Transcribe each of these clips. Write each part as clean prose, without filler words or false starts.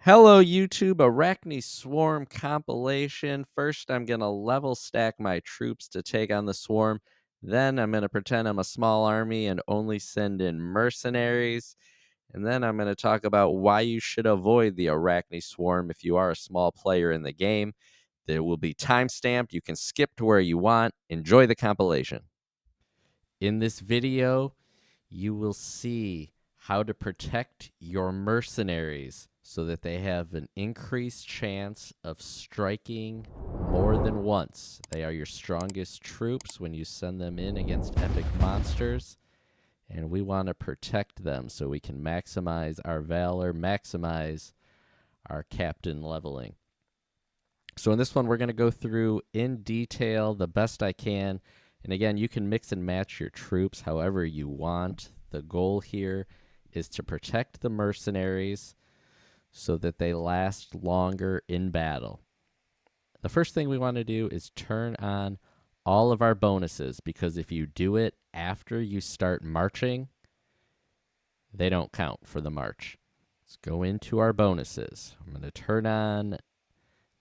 Hello, YouTube. Arachne Swarm compilation. First, I'm going to level stack my troops to take on the swarm. Then, I'm going to pretend I'm a small army and only send in mercenaries. And then, I'm going to talk about why you should avoid the Arachne Swarm if you are a small player in the game. There will be timestamped. You can skip to where you want. Enjoy the compilation. In this video, you will see how to protect your mercenaries so that they have an increased chance of striking more than once. They are your strongest troops when you send them in against epic monsters, and we want to protect them so we can maximize our valor, maximize our captain leveling. So in this one, we're going to go through in detail the best I can. And again, you can mix and match your troops however you want. The goal here is to protect the mercenaries so that they last longer in battle. The first thing we want to do is turn on all of our bonuses, because if you do it after you start marching, they don't count for the march. Let's go into our bonuses. I'm going to turn on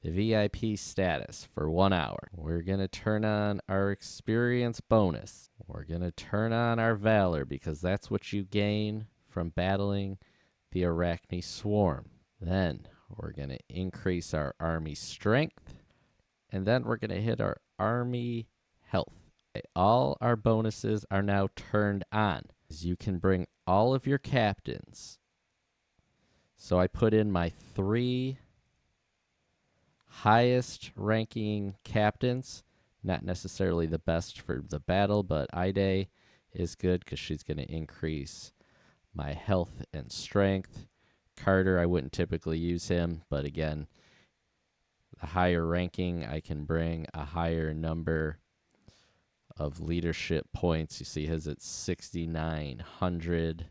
the VIP status for 1 hour. We're going to turn on our experience bonus. We're going to turn on our valor, because that's what you gain from battling the Arachne Swarm. Then we're going to increase our army strength, and then we're going to hit our army health. All our bonuses are now turned on. You can bring all of your captains. So I put in my 3 highest ranking captains, not necessarily the best for the battle, but Ide is good because she's going to increase my health and strength. Carter, I wouldn't typically use him, but again, the higher ranking, I can bring a higher number of leadership points. You see his at 6,900.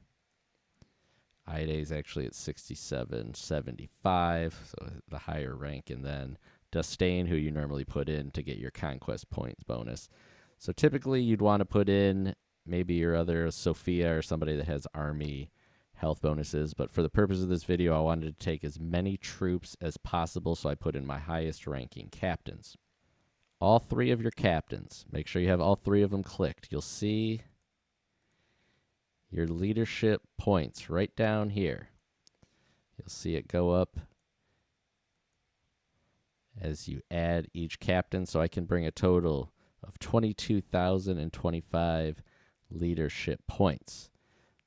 Ide's actually at 6775, so the higher rank, and then Dustain, who you normally put in to get your conquest points bonus. So typically you'd want to put in maybe your other Sophia or somebody that has army health bonuses, but for the purpose of this video, I wanted to take as many troops as possible, so I put in my highest ranking captains. All 3 of your captains, make sure you have all 3 of them clicked. You'll see your leadership points right down here. You'll see it go up as you add each captain, so I can bring a total of 22,025 leadership points.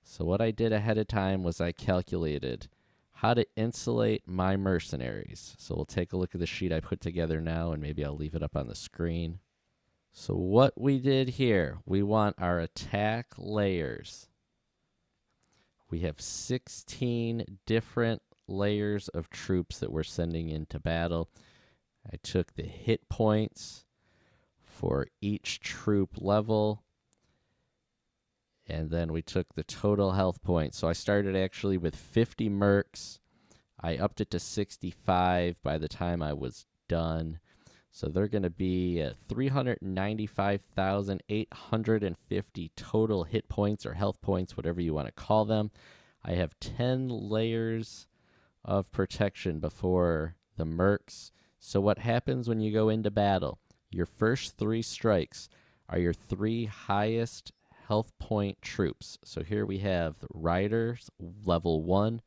So what I did ahead of time was I calculated how to insulate my mercenaries. So we'll take a look at the sheet I put together now, and maybe I'll leave it up on the screen. So what we did here, we want our attack layers. We have 16 different layers of troops that we're sending into battle. I took the hit points for each troop level, and then we took the total health points. So I started actually with 50 Mercs. I upped it to 65 by the time I was done. So they're going to be at 395,850 total hit points or health points, whatever you want to call them. I have 10 layers of protection before the Mercs. So what happens when you go into battle? Your first 3 strikes are your 3 highest health point troops. So here we have the Riders, level 1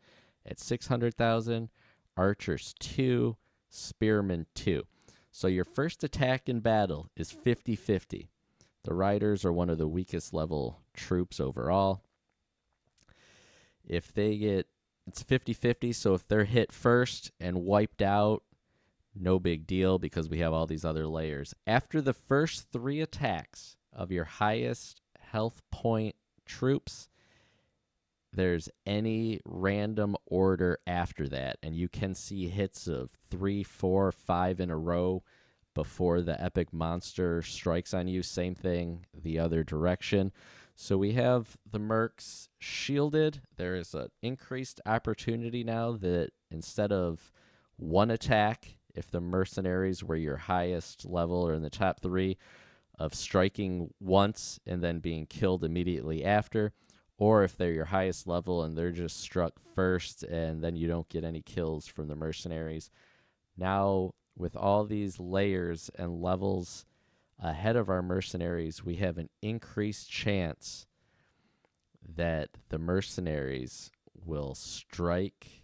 at 600,000, Archers 2, Spearmen 2. So your first attack in battle is 50-50. The Riders are one of the weakest level troops overall. If they get, it's 50-50, so if they're hit first and wiped out, no big deal because we have all these other layers. After the first 3 attacks of your highest health point troops, there's any random order after that, and you can see hits of 3, 4, 5 in a row before the epic monster strikes on you. Same thing the other direction. So we have the Mercs shielded. There is an increased opportunity now that instead of 1 attack, if the mercenaries were your highest level or in the top 3, of striking once and then being killed immediately after, or if they're your highest level and they're just struck first and then you don't get any kills from the mercenaries. Now, with all these layers and levels ahead of our mercenaries, we have an increased chance that the mercenaries will strike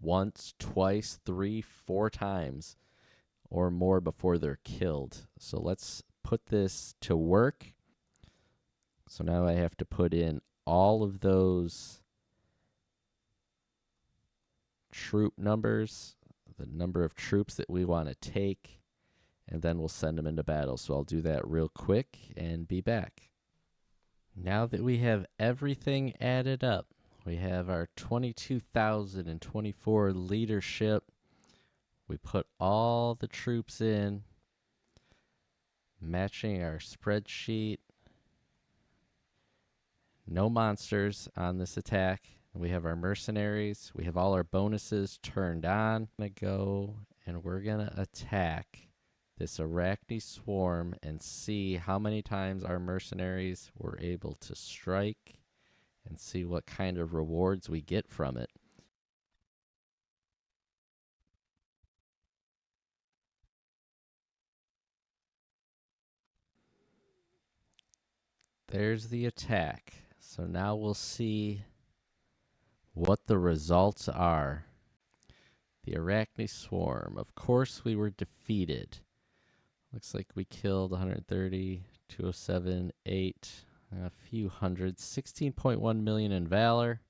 once, twice, 3, 4 times or more before they're killed. So let's put this to work. So now I have to put in all of those troop numbers, the number of troops that we want to take, and then we'll send them into battle. So I'll do that real quick and be back. Now that we have everything added up, we have our 22,024 leadership. We put all the troops in, matching our spreadsheet. No monsters on this attack. We have our mercenaries. We have all our bonuses turned on. I'm going to go and we're going to attack this Arachne Swarm and see how many times our mercenaries were able to strike and see what kind of rewards we get from it. There's the attack. So now we'll see what the results are. The Arachne Swarm. Of course, we were defeated. Looks like we killed 130, 207, 8, a few hundred. 16.1 million in valor,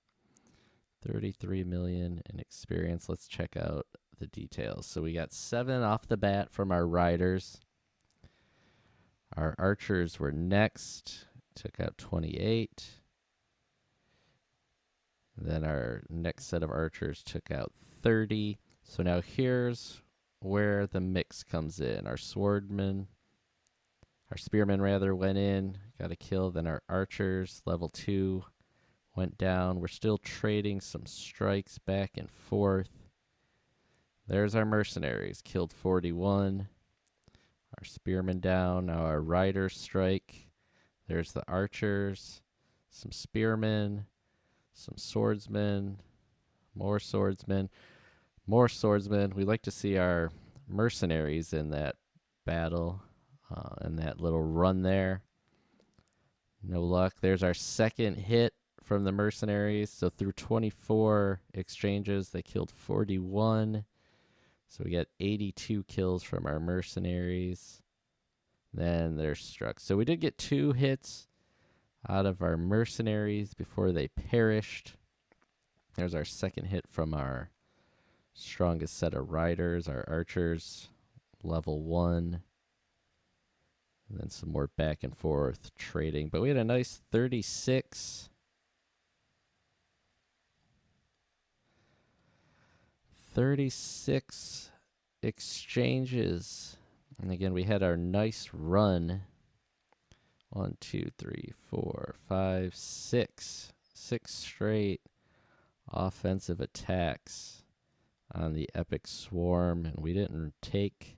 33 million in experience. Let's check out the details. So we got 7 off the bat from our riders. Our archers were next, took out 28. Then our next set of archers took out 30. So now here's where the mix comes in. Our spearmen rather, went in, got a kill. Then our archers, level 2, went down. We're still trading some strikes back and forth. There's our mercenaries, killed 41. Our spearmen down. Now our riders strike. There's the archers, some spearmen, some swordsmen, more swordsmen, more swordsmen. We like to see our mercenaries in that battle, and that little run there. No luck. There's our second hit from the mercenaries. So through 24 exchanges, they killed 41. So we got 82 kills from our mercenaries. Then they're struck. So we did get 2 hits out of our mercenaries before they perished. There's our second hit from our strongest set of riders, our archers, level 1. And then some more back and forth trading. But we had a nice 36 exchanges. And again, we had our nice run. 1, 2, 3, 4, 5, 6. 6 straight offensive attacks on the epic swarm. And we didn't take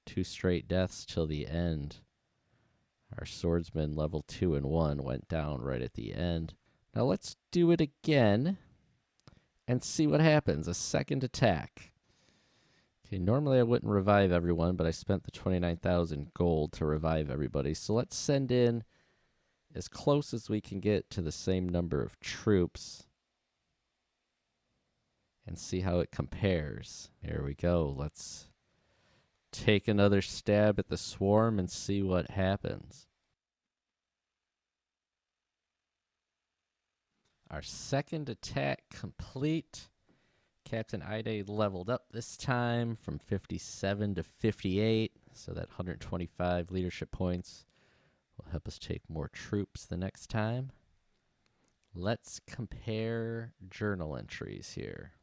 2 straight deaths till the end. Our swordsman level 2 and 1 went down right at the end. Now let's do it again and see what happens. A second attack. Okay, normally I wouldn't revive everyone, but I spent the 29,000 gold to revive everybody. So let's send in as close as we can get to the same number of troops and see how it compares. Here we go. Let's take another stab at the swarm and see what happens. Our second attack complete. Captain Ide leveled up this time from 57 to 58, so that 125 leadership points will help us take more troops the next time. Let's compare journal entries here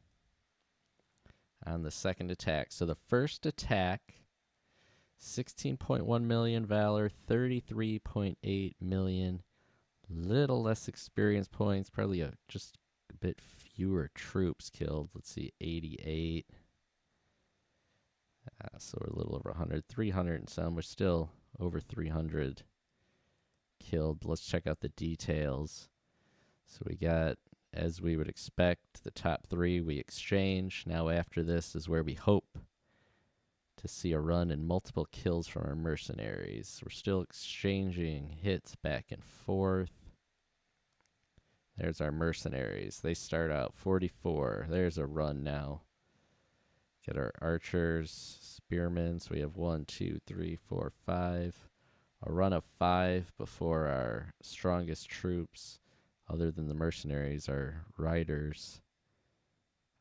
on the second attack. So the first attack, 16.1 million valor, 33.8 million, little less experience points, probably just a bit fewer troops killed. Let's see, 88. So we're a little over 100, 300 and some. We're still over 300 killed. Let's check out the details. So we got, as we would expect, the top 3 we exchange. Now after this is where we hope to see a run and multiple kills from our mercenaries. We're still exchanging hits back and forth. There's our mercenaries. They start out 44. There's a run now. Get our archers, spearmen. So we have 1, 2, 3, 4, 5. A run of 5 before our strongest troops, other than the mercenaries, our riders,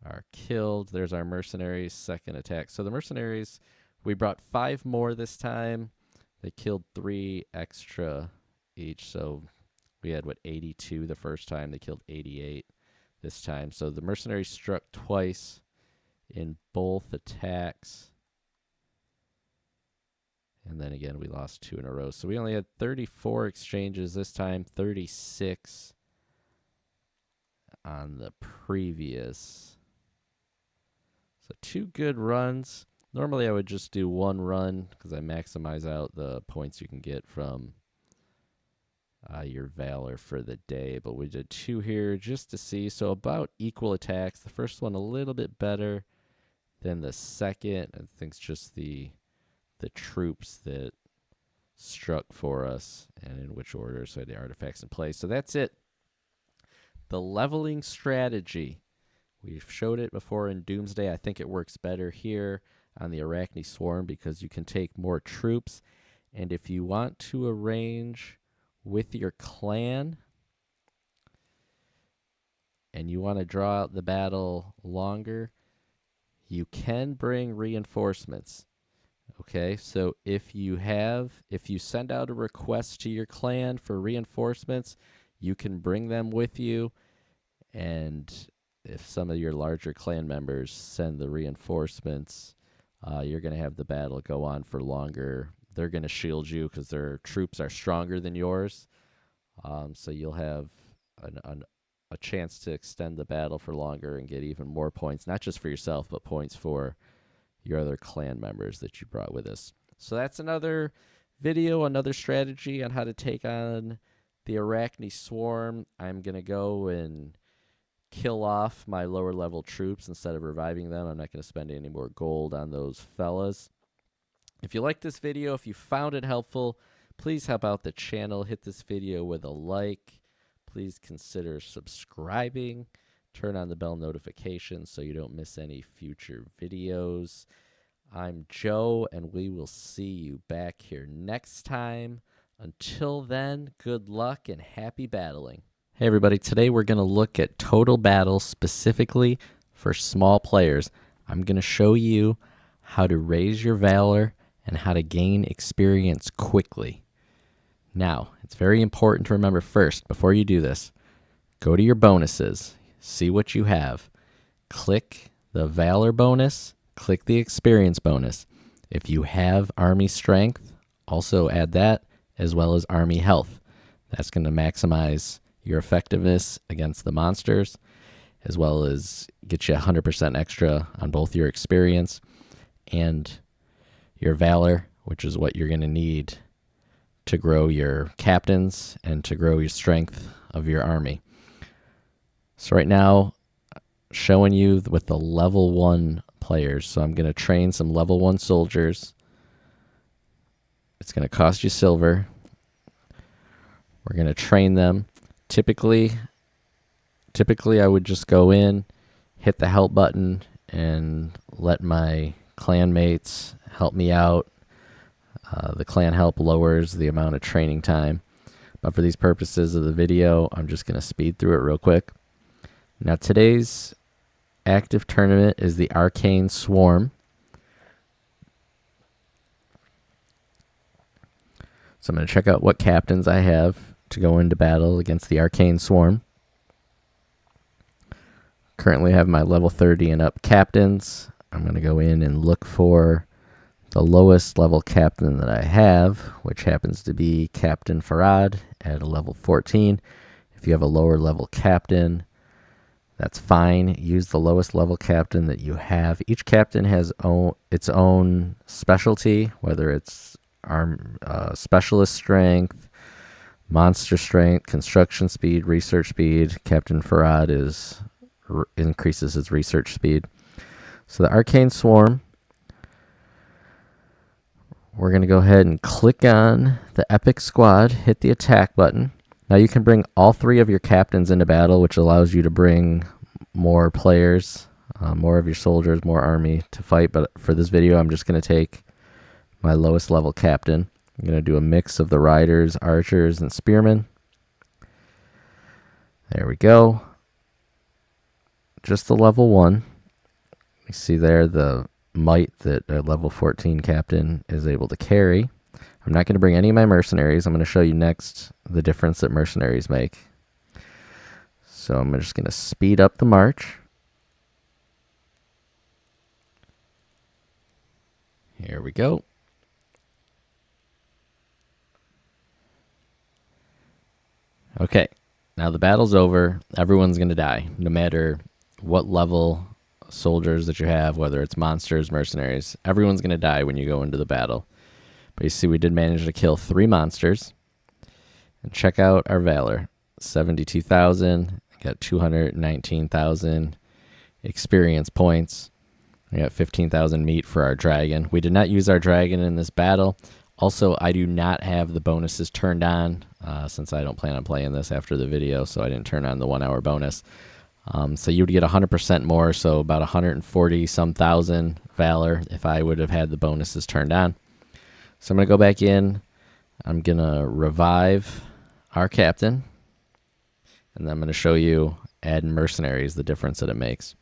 are killed. There's our mercenaries' second attack. So the mercenaries, we brought 5 more this time. They killed 3 extra each. So we had, 82 the first time. They killed 88 this time. So the mercenaries struck twice in both attacks. And then again, we lost 2 in a row. So we only had 34 exchanges this time, 36 on the previous. So 2 good runs. Normally I would just do 1 run because I maximize out the points you can get from your Valor for the day. But we did 2 here just to see. So about equal attacks. The first one a little bit better than the second. I think it's just the troops that struck for us and in which order. So the artifacts in place. So that's it. The leveling strategy. We've showed it before in Doomsday. I think it works better here on the Arachne Swarm because you can take more troops. And if you want to arrange with your clan and you want to draw out the battle longer, you can bring reinforcements. Okay, so if you send out a request to your clan for reinforcements, you can bring them with you. And if some of your larger clan members send the reinforcements, you're going to have the battle go on for longer. They're going to shield you because their troops are stronger than yours. So you'll have a chance to extend the battle for longer and get even more points, not just for yourself, but points for your other clan members that you brought with us. So that's another video, another strategy on how to take on the Arachne Swarm. I'm going to go and kill off my lower level troops instead of reviving them. I'm not going to spend any more gold on those fellas. If you like this video, if you found it helpful, please help out the channel. Hit this video with a like. Please consider subscribing. Turn on the bell notifications so you don't miss any future videos. I'm Joe, and we will see you back here next time. Until then, good luck and happy battling. Hey everybody, today we're going to look at total battle specifically for small players. I'm going to show you how to raise your Valor and how to gain experience quickly. Now, it's very important to remember first, before you do this, go to your bonuses. See what you have. Click the Valor bonus, click the experience bonus. If you have army strength, also add that, as well as army health. That's going to maximize your effectiveness against the monsters, as well as get you 100% extra on both your experience and your Valor, which is what you're going to need to grow your captains and to grow your strength of your army. So right now, showing you with the level 1 players. So I'm going to train some level 1 soldiers. It's going to cost you silver. We're going to train them. Typically I would just go in, hit the help button, and let my clan mates help me out. The clan help lowers the amount of training time. But for these purposes of the video, I'm just going to speed through it real quick. Now today's active tournament is the Arachne Swarm. So I'm going to check out what captains I have to go into battle against the Arachne Swarm. Currently have my level 30 and up captains. I'm going to go in and look for the lowest level captain that I have, which happens to be Captain Farad at a level 14. If you have a lower level captain, that's fine. Use the lowest level captain that you have. Each captain has its own specialty, whether it's specialist strength, Monster strength, construction speed, research speed. Captain Farad increases his research speed. So the Arachne Swarm, we're going to go ahead and click on the Epic Squad, hit the attack button. Now you can bring all 3 of your captains into battle, which allows you to bring more players, more of your soldiers, more army to fight. But for this video, I'm just going to take my lowest level captain. I'm going to do a mix of the riders, archers, and spearmen. There we go. Just the level 1. You see there the might that a level 14 captain is able to carry. I'm not going to bring any of my mercenaries. I'm going to show you next the difference that mercenaries make. So I'm just going to speed up the march. Here we go. Okay, now the battle's over. Everyone's going to die, no matter what level soldiers that you have, whether it's monsters, mercenaries. Everyone's going to die when you go into the battle. But you see we did manage to kill 3 monsters. And check out our valor. 72,000. Got 219,000 experience points. We got 15,000 meat for our dragon. We did not use our dragon in this battle. Also, I do not have the bonuses turned on since I don't plan on playing this after the video, so I didn't turn on the 1 hour bonus. So you would get 100% more, so about 140-some thousand valor if I would have had the bonuses turned on. So I'm going to go back in. I'm going to revive our captain. And then I'm going to show you add mercenaries, the difference that it makes.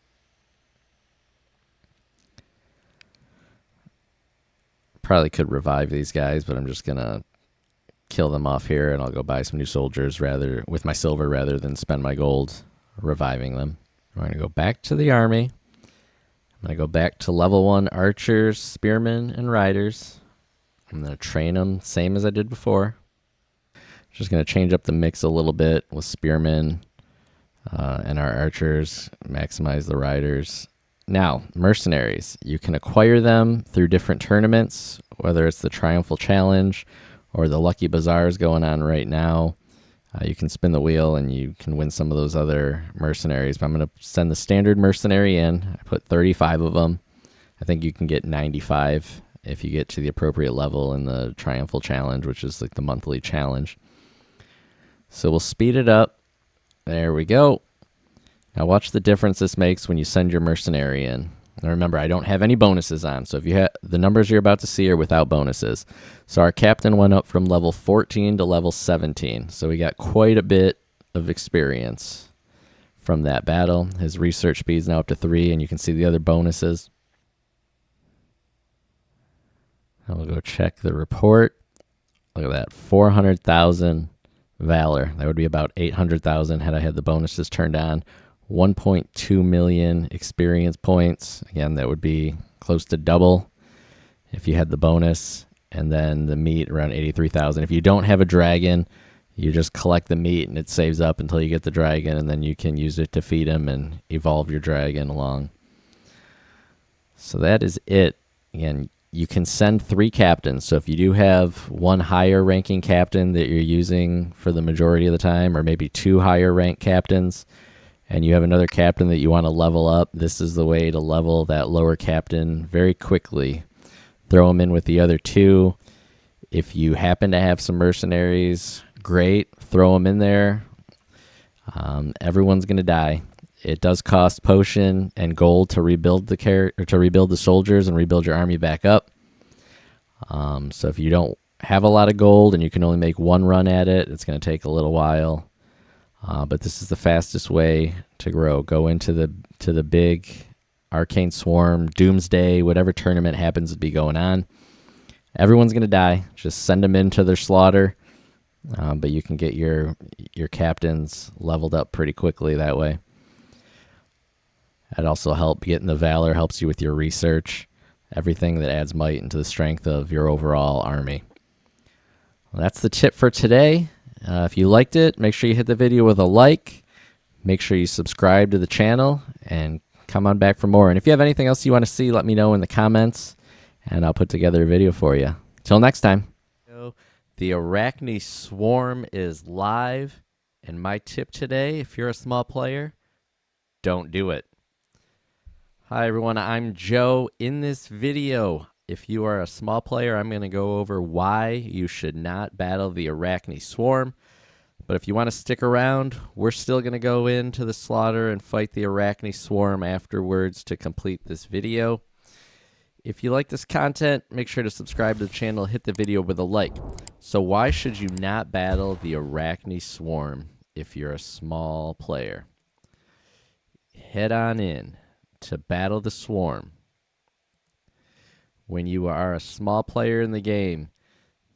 Probably could revive these guys, but I'm just going to kill them off here, and I'll go buy some new soldiers with my silver rather than spend my gold reviving them. I'm going to go back to the army. I'm going to go back to level 1 archers, spearmen, and riders. I'm going to train them same as I did before. Just going to change up the mix a little bit with spearmen and our archers, maximize the riders. Now, mercenaries. You can acquire them through different tournaments, whether it's the Triumphal Challenge or the Lucky Bazaars going on right now. You can spin the wheel and you can win some of those other mercenaries. But I'm going to send the standard mercenary in. I put 35 of them. I think you can get 95 if you get to the appropriate level in the Triumphal Challenge, which is like the monthly challenge. So we'll speed it up. There we go. Now watch the difference this makes when you send your mercenary in. Now remember, I don't have any bonuses on, so if you have the numbers you're about to see are without bonuses. So our captain went up from level 14 to level 17. So we got quite a bit of experience from that battle. His research speed is now up to 3, and you can see the other bonuses. Now we'll go check the report. Look at that, 400,000 valor. That would be about 800,000 had I had the bonuses turned on. 1.2 million experience points. Again, that would be close to double if you had the bonus. And then the meat around 83,000. If you don't have a dragon, you just collect the meat and it saves up until you get the dragon, and then you can use it to feed him and evolve your dragon along. So that is it. Again, you can send 3 captains. So if you do have 1 higher ranking captain that you're using for the majority of the time, or maybe 2 higher ranked captains, and you have another captain that you want to level up, this is the way to level that lower captain very quickly. Throw them in with the other 2. If you happen to have some mercenaries, great. Throw them in there. Everyone's going to die. It does cost potion and gold to rebuild the soldiers and rebuild your army back up. So if you don't have a lot of gold and you can only make 1 run at it, it's going to take a little while. But this is the fastest way to grow. Go into the big Arachne Swarm, Doomsday, whatever tournament happens to be going on. Everyone's going to die. Just send them into their slaughter. But you can get your captains leveled up pretty quickly that way. That also help getting the valor, helps you with your research, everything that adds might into the strength of your overall army. Well, that's the tip for today. If you liked it, make sure you hit the video with a like. Make sure you subscribe to the channel and come on back for more. And if you have anything else you want to see, let me know in the comments, and I'll put together a video for you. Till next time. The Arachne Swarm is live, and my tip today, if you're a small player, don't do it. Hi everyone, I'm Joe. In this video, if you are a small player, I'm going to go over why you should not battle the Arachne Swarm. But if you want to stick around, we're still going to go into the slaughter and fight the Arachne Swarm afterwards to complete this video. If you like this content, make sure to subscribe to the channel, hit the video with a like. So why should you not battle the Arachne Swarm if you're a small player? Head on in to battle the Swarm. When you are a small player in the game,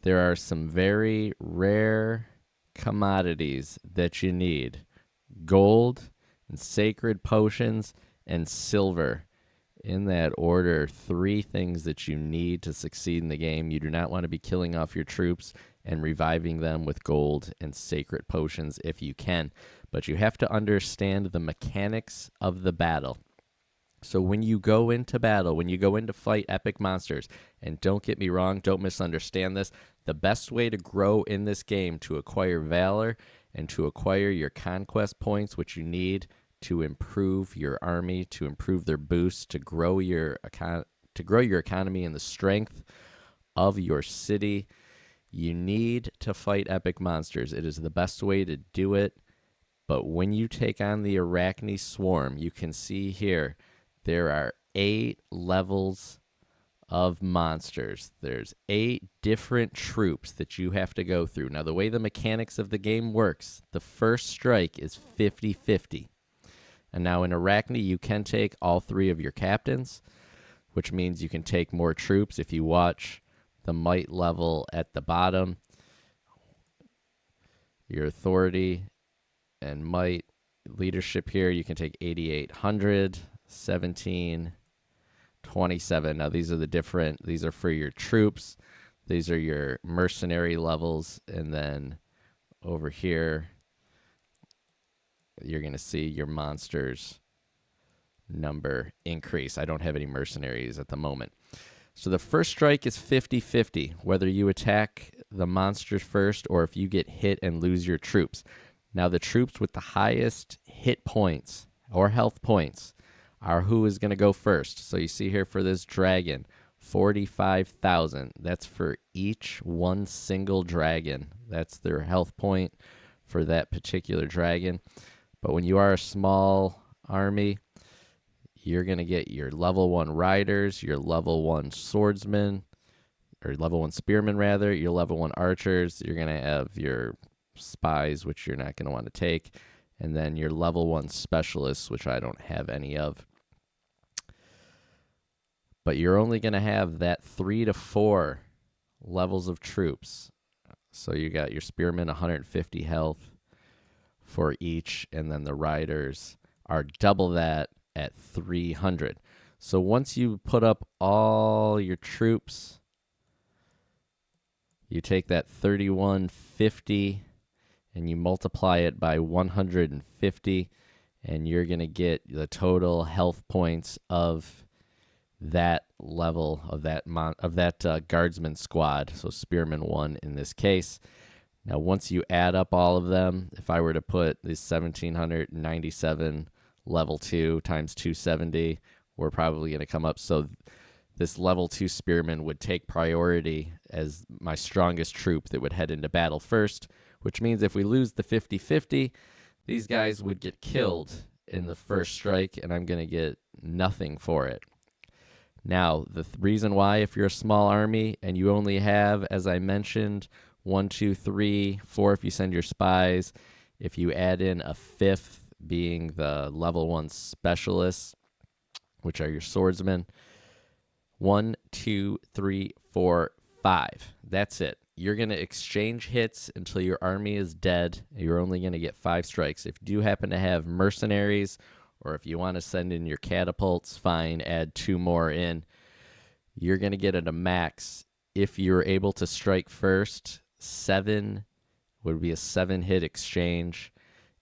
there are some very rare commodities that you need. Gold and sacred potions and silver. In that order, 3 things that you need to succeed in the game. You do not want to be killing off your troops and reviving them with gold and sacred potions if you can. But you have to understand the mechanics of the battle. So when you go into battle, when you go in to fight epic monsters, and don't get me wrong, don't misunderstand this, the best way to grow in this game, to acquire valor and to acquire your conquest points, which you need to improve your army, to improve their boost, to grow your economy and the strength of your city. You need to fight epic monsters. It is the best way to do it. But when you take on the Arachne Swarm, you can see here there are 8 levels of monsters. There's 8 different troops that you have to go through. Now, the way the mechanics of the game works, the first strike is 50-50. And now in Arachne, you can take all 3 of your captains, which means you can take more troops. If you watch the might level at the bottom, your authority and might leadership here, you can take 8,800, 17, 27. Now these are for your troops. These are your mercenary levels. And then over here, you're going to see your monsters number increase. I don't have any mercenaries at the moment. So the first strike is 50-50, whether you attack the monsters first or if you get hit and lose your troops. Now the troops with the highest hit points or health points are who is going to go first. So you see here for this dragon, 45,000. That's for each one single dragon. That's their health point for that particular dragon. But when you are a small army, you're going to get your level 1 riders, your level 1 swordsmen, or level 1 spearmen rather, your level 1 archers. You're going to have your spies, which you're not going to want to take, and then your level 1 specialists, which I don't have any of. But you're only going to have that 3 to 4 levels of troops. So you got your spearmen, 150 health for each, and then the riders are double that at 300. So once you put up all your troops, you take that 3150 and you multiply it by 150, and you're going to get the total health points of that level of that guardsman squad. So spearman 1 in this case. Now, once you add up all of them, if I were to put this 1,797 level 2 times 270, we're probably going to come up. So this level 2 spearman would take priority as my strongest troop that would head into battle first, which means if we lose the 50-50, these guys would get killed in the first strike, and I'm going to get nothing for it. Now, the reason why, if you're a small army and you only have, as I mentioned, 1, 2, 3, 4 if you send your spies, if you add in a 5th being the level 1 specialists, which are your swordsmen, 1, 2, 3, 4, 5. That's it. You're going to exchange hits until your army is dead. You're only going to get 5 strikes. If you do happen to have mercenaries, or if you want to send in your catapults, fine, add 2 more in. You're going to get at a max. If you're able to strike first, 7 would be a 7-hit exchange,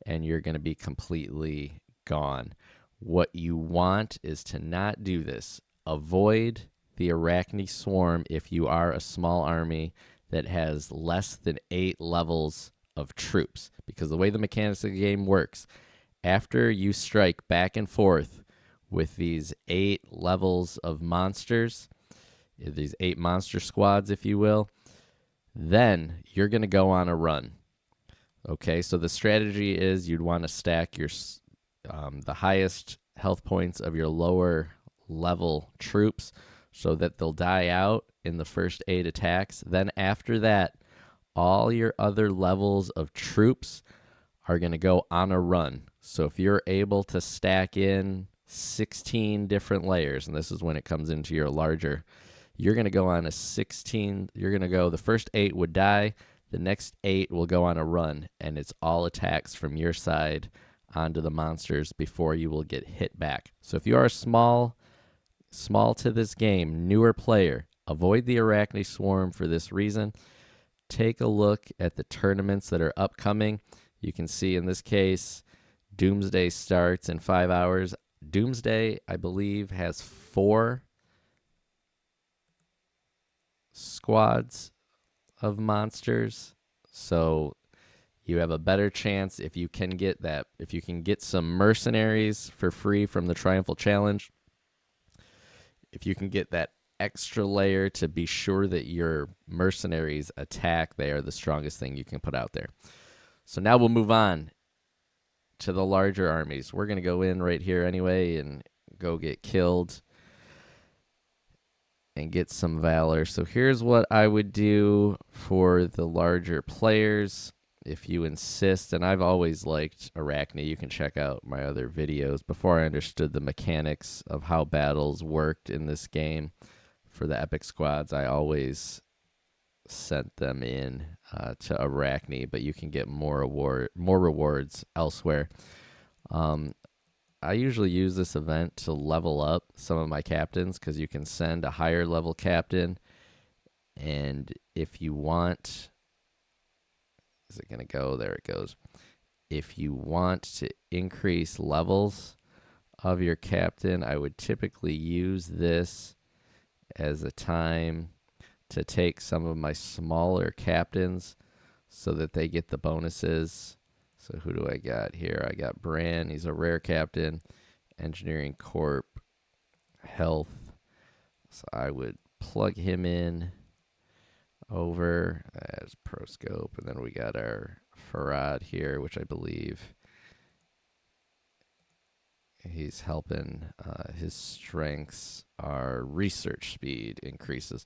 and you're going to be completely gone. What you want is to not do this. Avoid the Arachne Swarm if you are a small army. that has less than 8 levels of troops. Because the way the mechanics of the game works, after you strike back and forth with these 8 levels of monsters, these 8 monster squads, if you will, then you're going to go on a run. Okay, so the strategy is you'd want to stack your the highest health points of your lower level troops so that they'll die out in the first 8 attacks. Then after that, all your other levels of troops are going to go on a run. So if you're able to stack in 16 different layers, and this is when it comes into your larger, you're going to go on a 16, you're going to go, the first 8 would die, the next 8 will go on a run, and it's all attacks from your side onto the monsters before you will get hit back. So if you are a small to this game, newer player, avoid the Arachne Swarm for this reason. Take a look at the tournaments that are upcoming. You can see in this case, Doomsday starts in 5 hours. Doomsday, I believe, has 4 squads of monsters. So you have a better chance if you can get that. If you can get some mercenaries for free from the Triumphal Challenge, if you can get that extra layer to be sure that your mercenaries attack, they are the strongest thing you can put out there. So now we'll move on to the larger armies. We're going to go in right here anyway and go get killed and get some valor. So here's what I would do for the larger players if you insist. And I've always liked Arachne. You can check out my other videos before I understood the mechanics of how battles worked in this game. For the epic squads, I always sent them in to Arachne, but you can get more rewards elsewhere. I usually use this event to level up some of my captains because you can send a higher level captain, and if you want, is it going to go? There it goes. If you want to increase levels of your captain, I would typically use this as a time to take some of my smaller captains so that they get the bonuses. So who do I got here? I got Bran. He's a rare captain. Engineering Corp. Health. So I would plug him in over as Pro Scope. And then we got our Farad here, which I believe he's helping. His strengths are research speed increases.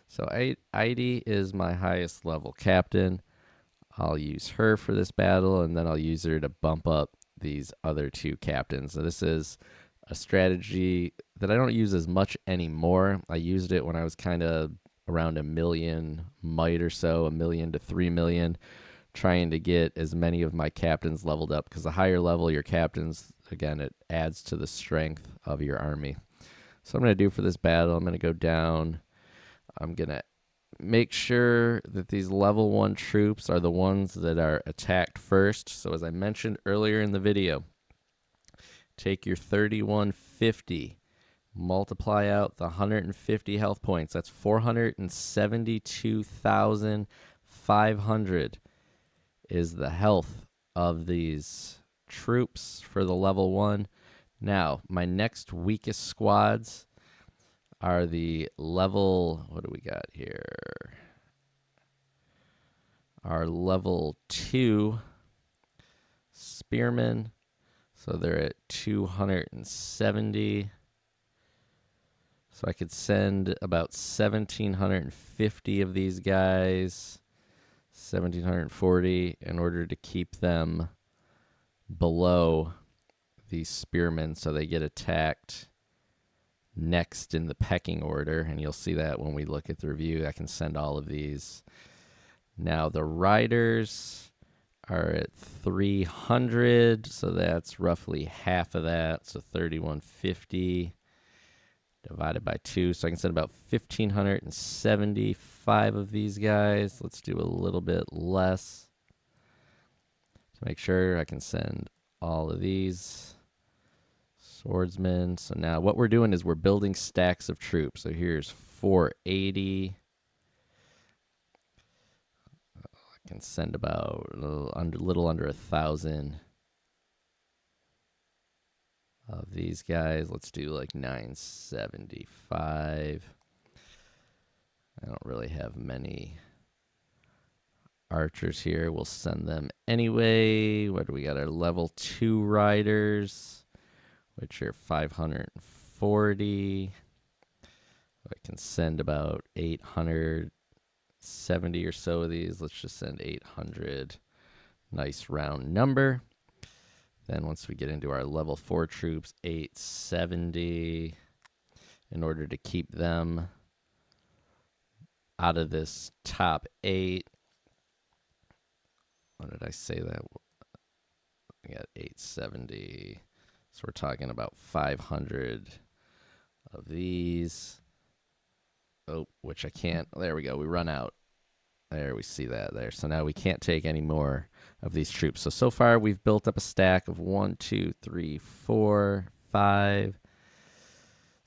So Heidi is my highest level captain. I'll use her for this battle, and then I'll use her to bump up these other 2 captains. So this is a strategy that I don't use as much anymore. I used it when I was kind of around 1 million might or so, 1 million to 3 million, trying to get as many of my captains leveled up, because the higher level your captains, again, it adds to the strength of your army. So I'm going to do for this battle, I'm going to go down. I'm going to make sure that these level 1 troops are the ones that are attacked first. So as I mentioned earlier in the video, take your 3150, multiply out the 150 health points. That's 472,500 is the health of these troops for the level 1. Now, my next weakest squads are the level, what do we got here? Our level 2 spearmen. So they're at 270. So I could send about 1,750 of these guys, 1,740, in order to keep them below these spearmen so they get attacked next in the pecking order. And you'll see that when we look at the review. I can send all of these. Now the riders are at 300, so that's roughly half of that. So 3,150 divided by 2. So I can send about 1,575 of these guys. Let's do a little bit less to make sure I can send all of these swordsmen. So now what we're doing is we're building stacks of troops. So here's 480. can send about a little under 1,000 of these guys. Let's do like 975. I don't really have many archers here. We'll send them anyway. What do we got? Our level 2 riders, which are 540. I can send about 870 or so of these. Let's just send 800. Nice round number. Then once we get into our level 4 troops, 870, in order to keep them out of this top 8. What did I say that? I got 870. So we're talking about 500 of these. Oh, which I can't. There we go. We run out. There, we see that there. So now we can't take any more of these troops. So far we've built up a stack of 1, 2, 3, 4, 5,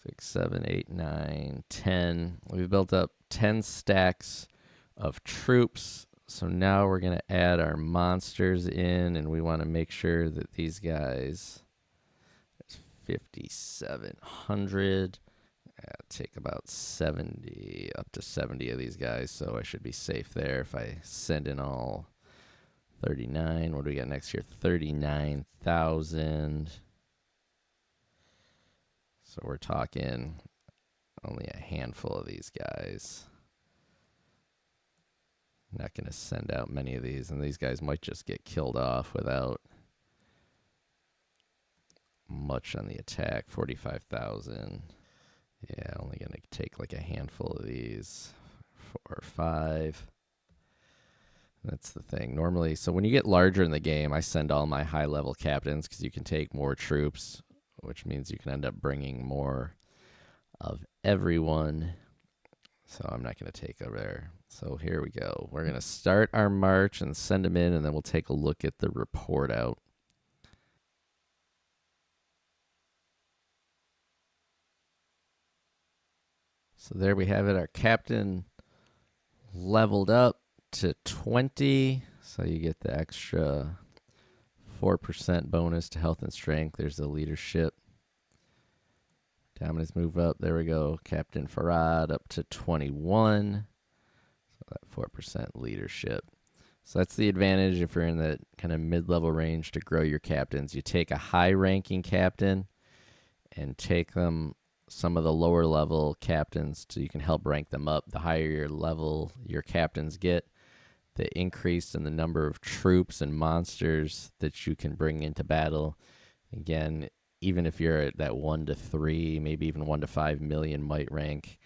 6, 7, 8, 9, 10. We've built up 10 stacks of troops. So now we're going to add our monsters in, and we want to make sure that these guys, there's 5,700. Take about 70, up to 70 of these guys, so I should be safe there if I send in all 39. What do we got next here? 39,000. So we're talking only a handful of these guys. Not going to send out many of these, and these guys might just get killed off without much on the attack. 45,000. Yeah, only going to take like a handful of these, 4 or 5. That's the thing. Normally, so when you get larger in the game, I send all my high-level captains because you can take more troops, which means you can end up bringing more of everyone. So I'm not going to take over there. So here we go. We're going to start our march and send them in, and then we'll take a look at the report out. So there we have it. Our captain leveled up to 20. So you get the extra 4% bonus to health and strength. There's the leadership. Dominance move up. There we go. Captain Farad up to 21. So that 4% leadership. So that's the advantage if you're in that kind of mid-level range to grow your captains. You take a high-ranking captain and take them some of the lower level captains so you can help rank them up. The higher your level your captains get, the increase in the number of troops and monsters that you can bring into battle. Again, even if you're at that 1 to 3, maybe even 1 to 5 million might rank.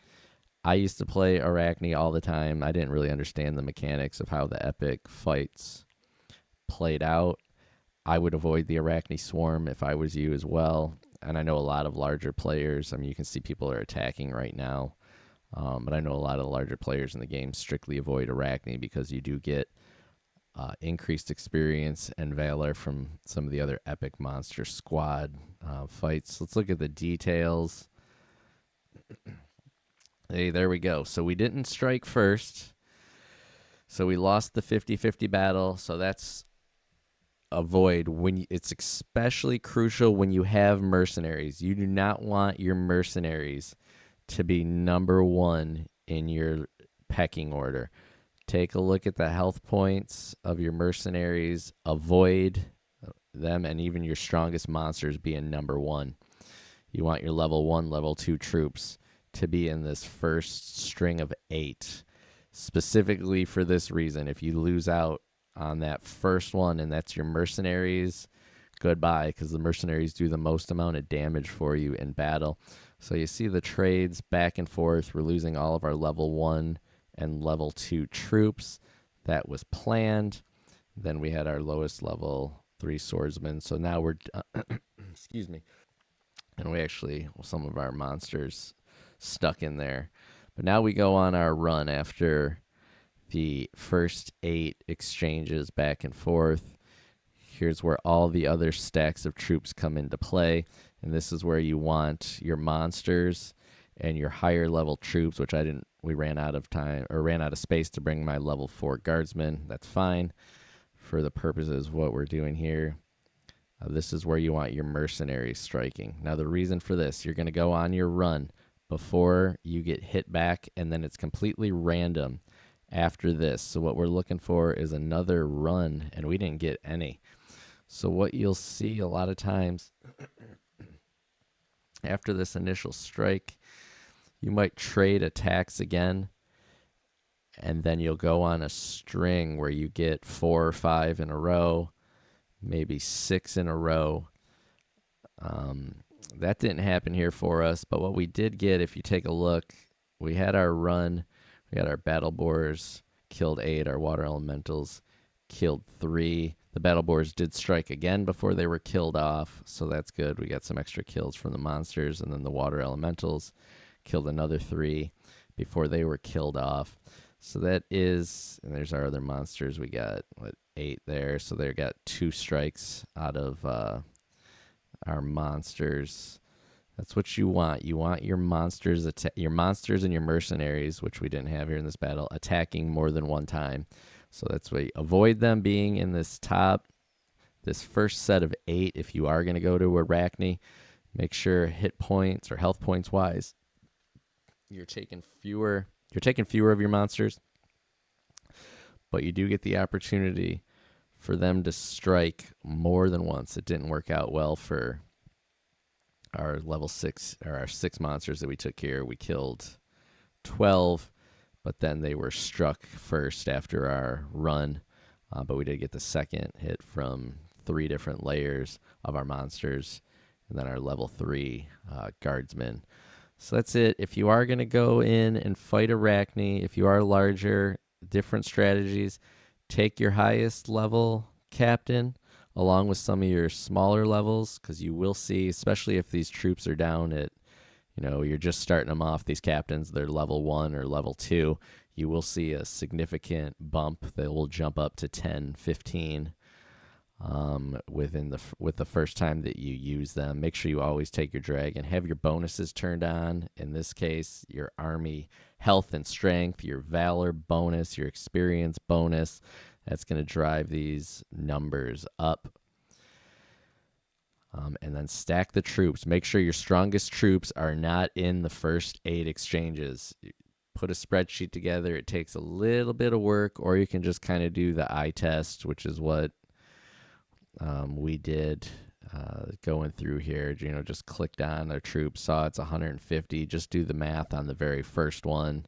I used to play Arachne all the time. I didn't really understand the mechanics of how the epic fights played out. I would avoid the Arachne Swarm if I was you as well. And I know a lot of larger players. I mean, you can see people are attacking right now. But I know a lot of the larger players in the game strictly avoid Arachne because you do get increased experience and valor from some of the other epic monster squad fights. Let's look at the details. Hey, there we go. So we didn't strike first. So we lost the 50-50 battle. So that's avoid when it's especially crucial when you have mercenaries. You do not want your mercenaries to be number 1 in your pecking order. Take a look at the health points of your mercenaries. Avoid them and even your strongest monsters being number 1. You want your level 1, level 2 troops to be in this first string of 8. Specifically for this reason, if you lose out on that first one and that's your mercenaries, goodbye, because the mercenaries do the most amount of damage for you in battle. So you see the trades back and forth. We're losing all of our level 1 and level 2 troops. That was planned. Then we had our lowest level 3 swordsmen. So now we're excuse me. And we actually, some of our monsters stuck in there. But now we go on our run after the first 8 exchanges back and forth. Here's where all the other stacks of troops come into play. And this is where you want your monsters and your higher level troops, which I didn't we ran out of time or ran out of space to bring my level 4 guardsman. That's fine for the purposes of what we're doing here. This is where you want your mercenaries striking. Now, the reason for this, you're going to go on your run before you get hit back, and then it's completely random after this. So what we're looking for is another run, and we didn't get any. So what you'll see a lot of times after this initial strike, you might trade attacks again, and then you'll go on a string where you get 4 or 5 in a row, maybe 6 in a row. That didn't happen here for us, but what we did get, if you take a look, we had our run, we had our battle boars, killed 8, our water elementals killed 3. The battle boars did strike again before they were killed off, so that's good. We got some extra kills from the monsters, and then the water elementals killed another 3 before they were killed off. So that is, and there's our other monsters. We got 8 there, so they got 2 strikes out of our monsters. That's what you want. You want your monsters, your monsters and your mercenaries, which we didn't have here in this battle, attacking more than one time. So that's why you avoid them being in this first set of 8. If you are going to go to Arachne, make sure hit points or health points wise, you're taking fewer of your monsters, but you do get the opportunity for them to strike more than once. It didn't work out well for our level 6 or our 6 monsters that we took here. We killed 12, but then they were struck first after our run. But we did get the second hit from 3 different layers of our monsters, and then our level 3 guardsmen. So that's it. If you are going to go in and fight Arachne, if you are larger, different strategies, take your highest level captain along with some of your smaller levels, because you will see, especially if these troops are down at, you're just starting them off, these captains, they're level 1 or level 2, you will see a significant bump that will jump up to 10, 15 with the first time that you use them. Make sure you always take your dragon, have your bonuses turned on. In this case, your army health and strength, your valor bonus, your experience bonus. That's going to drive these numbers up. And then stack the troops. Make sure your strongest troops are not in the first 8 exchanges. Put a spreadsheet together. It takes a little bit of work, or you can just kind of do the eye test, which is what we did going through here. Just clicked on our troops, saw it's 150. Just do the math on the very first one,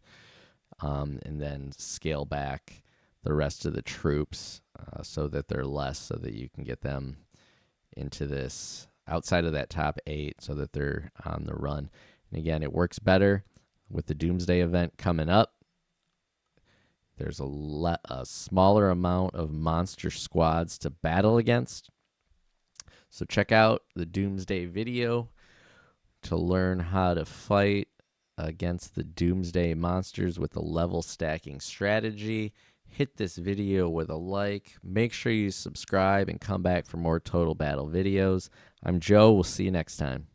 and then scale back the rest of the troops so that they're less, so that you can get them into this outside of that top 8 so that they're on the run. And again, it works better with the Doomsday event coming up. There's a smaller amount of monster squads to battle against. So check out the Doomsday video to learn how to fight against the Doomsday monsters with the level stacking strategy. Hit this video with a like. Make sure you subscribe and come back for more Total Battle videos. I'm Joe. We'll see you next time.